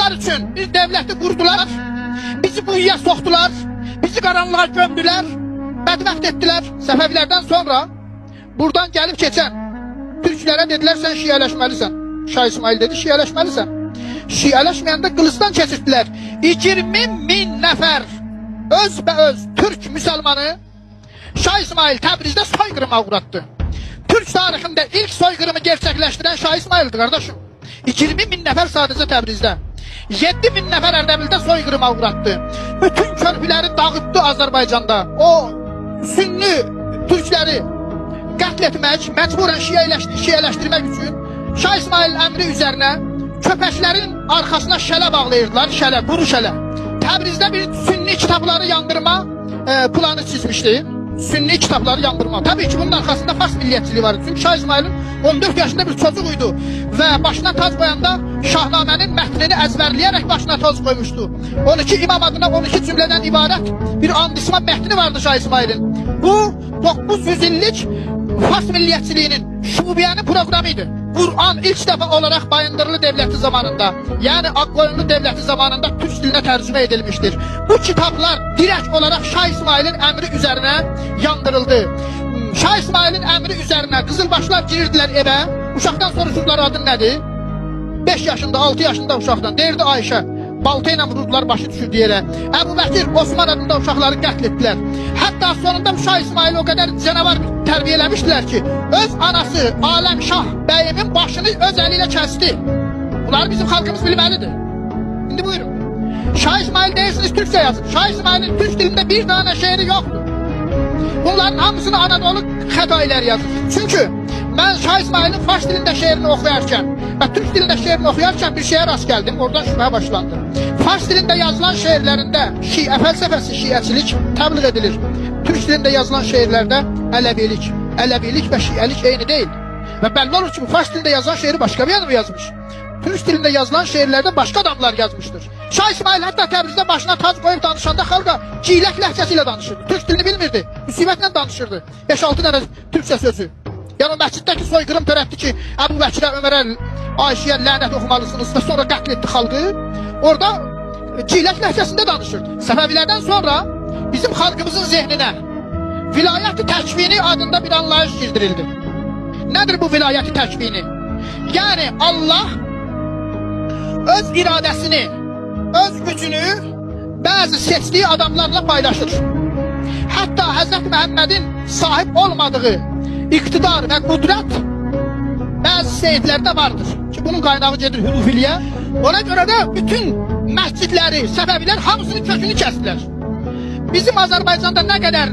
Atlar üçün bir devleti kurdular, bizi buyuya soktular, bizi karanlığa gömdüler, bədbəxt ettiler. Səfəvilərdən sonra buradan gelip geçen Türklere dediler sen şiələşməlisən. Şah İsmail dedi şiələşməlisən. Şiələşməyəndə qılıçdan keçirtdilər. 20.000 nəfər özbəöz Türk müsəlmanı Şah İsmail Təbrizdə soyqırıma uğratdı. Türk tarixində ilk soyqırımı gerçəkləşdirən Şah İsmail'dir kardeşim. 20.000 nəfər sadəcə Təbrizdə. 7.000 nəfər Ərdəbildə soyqırıma uğratdı. Bütün körpüləri dağıtdı Azərbaycanda. O Sünni Türkləri qətl etmək, məcburən şiələşdirmək üçün Şah İsmail əmri üzərinə köpəklərin arxasına şələ bağlayırdılar. Şələ, quru şələ. Təbrizdə bir Sünni kitabları yandırma planı çizmişdi. Sünni kitabları yandırma. Tabii ki bunun arkasında Fars milliyetçiliği var. Çünkü Şah İsmail'in 14 yaşında bir çocuğuydu. Ve başına tac koyanda Şahnamenin metnini ezberleyerek başına tac koymuştu. 12 imam adına 12 cümleden ibaret bir andisma metni vardı Şah İsmail'in. Bu 900 illik Fars milliyetçiliğinin şubiyenin programıydı. Kur'an ilk defa olarak Bayındırlı Devleti zamanında, yani Akkoyunlu Devleti zamanında Türk diline tercüme edilmiştir. Bu kitaplar direkt olarak Şah İsmail'in emri üzerine yandırıldı. Şah İsmail'in emri üzerine Kızılbaşlar girirdiler eve. Uşaktan soruşurdular adın nedir? 5 yaşında, 6 yaşında uşaktan. Derdi Ayşe. Baltayla vururdular başı düşürdü yere. Ebu Bekir, Osman adında uşakları qətl ettiler. Hatta sonunda Şah İsmail o kadar canavar terbiyelemiştiler ki öz anası Alemşah Beyimin başını öz eliyle kesti. Bunlar bizim halkımız bilmelidir. Şimdi buyurun. Şah İsmail deyirsiniz Türkçe yazın. Şah İsmail'in Türk dilinde bir tane şehri yoktu. Bunların hamısını Anadolu xətailəri yazır. Çünkü ben Şah İsmail'in Fars dilinde şehrini okuyarken ve Türk dilinde şehrini okuyarken bir şeye rast geldim. Oradan şüpheye başlandı. Fars dilinde yazılan şehirlerinde Şiə fəlsəfəsi, şiəçilik təbliğ edilir. Türk dilinde yazılan şehirlerde Ələvilik ve Şiəlik eyni değil. Ve belli olur ki bu Fars dilinde yazılan şehri başka bir adam yazmış. Türk dilinde yazılan şehirlerde başka adamlar yazmıştır. Şah İsmail hatta Təbrizdə başına tac koyup danışanda xalqa Ciylək ləhcəsiyle danışırdı. Türk dilini bilmirdi. Müsibətlə danışırdı. 5-6 tane Türkçe sözü. Yani o məsciddəki soyqırım törətdi ki, Əbu Bəkirə, Ömərə, Ayşəyə lənət oxumalısınız və sonra qətl etdi xalqı. Orada Ciylək ləhcəsində danışırdı. Səfəvilərdən sonra bizim xalqımızın zehninə vilayət-i təkvini adında bir anlayış girdirildi. Nedir bu vilayət-i təkvini? Yani Allah öz iradəsini, öz gücünü bazı seçtiği adamlarla paylaşır. Hatta Hz. Məhəmmədin sahip olmadığı iktidar ve kudret bazı seyirlerde vardır. Ki bunun kaynağı gelir hürufiliye. Ona göre de bütün məscidləri, Səfəvilər hamısının kökünü kestiler. Bizim Azerbaycan'da ne kadar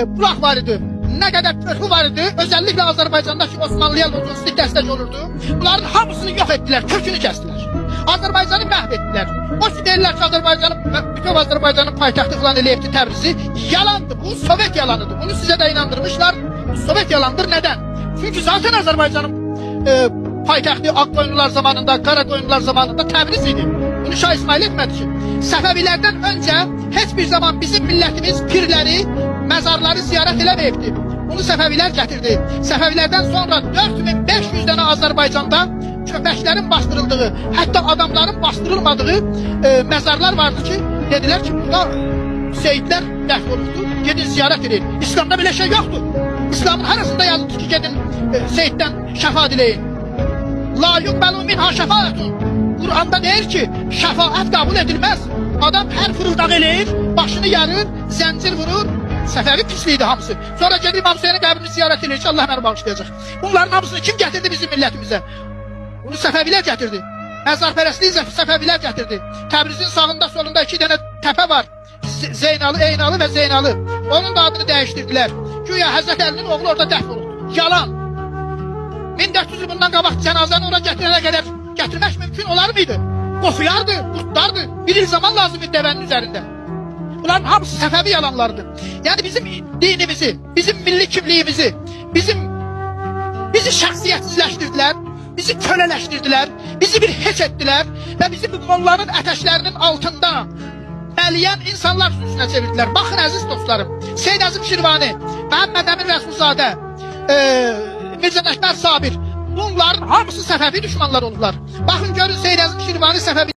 bulaq var idi, ne kadar körpü var idi, özellikle Azerbaycan'daki Osmanlı'ya lojistik destek olurdu. Bunların hamısını yok ettiler, kökünü kestiler. Azerbaycan'ı mahvettiler. O ki derler ki Azerbaycan'ın, bütün Azerbaycan'ın payitahtı falan eləyibdi Təbrizi. Yalandı bu, Sovet yalanıdır. Bunu size de inandırmışlar. Sovet yalandır. Neden? Çünkü zaten Azerbaycan'ın payitahtı Akkoyunlular zamanında, Karakoyunlular zamanında Təbriz idi. Bunu Şah İsmail etmedi ki. Səfəvilərdən önce hiçbir zaman bizim milletimiz pirleri, mezarları ziyaret eləməyibdi. Bunu Səfəvilər getirdi. Səfəvilərdən sonra 4500 tane Azerbaycan'da köpəklərin bastırıldığı, hatta adamların bastırılmadığı mezarlar vardı ki, dediler ki burada seyitler dəfn olubdu, gedin ziyaret edin. İslam'da böyle şey yoktu. İslam'ın arasında yazıldı ki gedin seyitten şəfa dileyin. La yuqbalu minha şəfaətun. Kur'an'da deyir ki şəfaət kabul edilmez. Adam her fırıldaq eləyir, başını yarır, zəncir vurur. Səfəvi pisliydi hamısı. Sonra gedir İmam Hüseynin qəbrini ziyaret edir ki Allah məni bağışlayacaq. Bunların hamısını kim getirdi bizim milletimize? Bunu Səfəvilər getirdi. Məzarpərəstliyi Səfəvilər getirdi. Təbrizin sağında solunda 2 tane tepe var. Zeynalı, Eynalı ve Zeynalı. Onun da adını değiştirdiler. Güya Hazreti Ali'nin oğlu orada dəfn oldu. Yalan. 1400 yıl bundan qabaq cənazəni ora gətirənə qədər gətirmək mümkün olar mıydı? Qoxuyardı, qurtlardı. Bir il zaman lazım idi devenin üzerinde. Bunların hamısı Səfəvi yalanlardı. Yani bizim dinimizi, bizim milli kimliğimizi, bizi şəxsiyyətsizləşdirdiler. Bizi kölələşdirdiler, bizi bir heç ettiler ve bizi bu onların ateşlerinin altında əliyen insanlar sürüsünə çevirdiler. Bakın aziz dostlarım, Seyyid Əzim Şirvani, Məhəmməd Əmin Rəsulzadə, Mirzə Nəkmər Sabir, bunların hamısı Səfəvi düşmanlar oldular. Bakın görün Seyyid Əzim Şirvani Səfəvi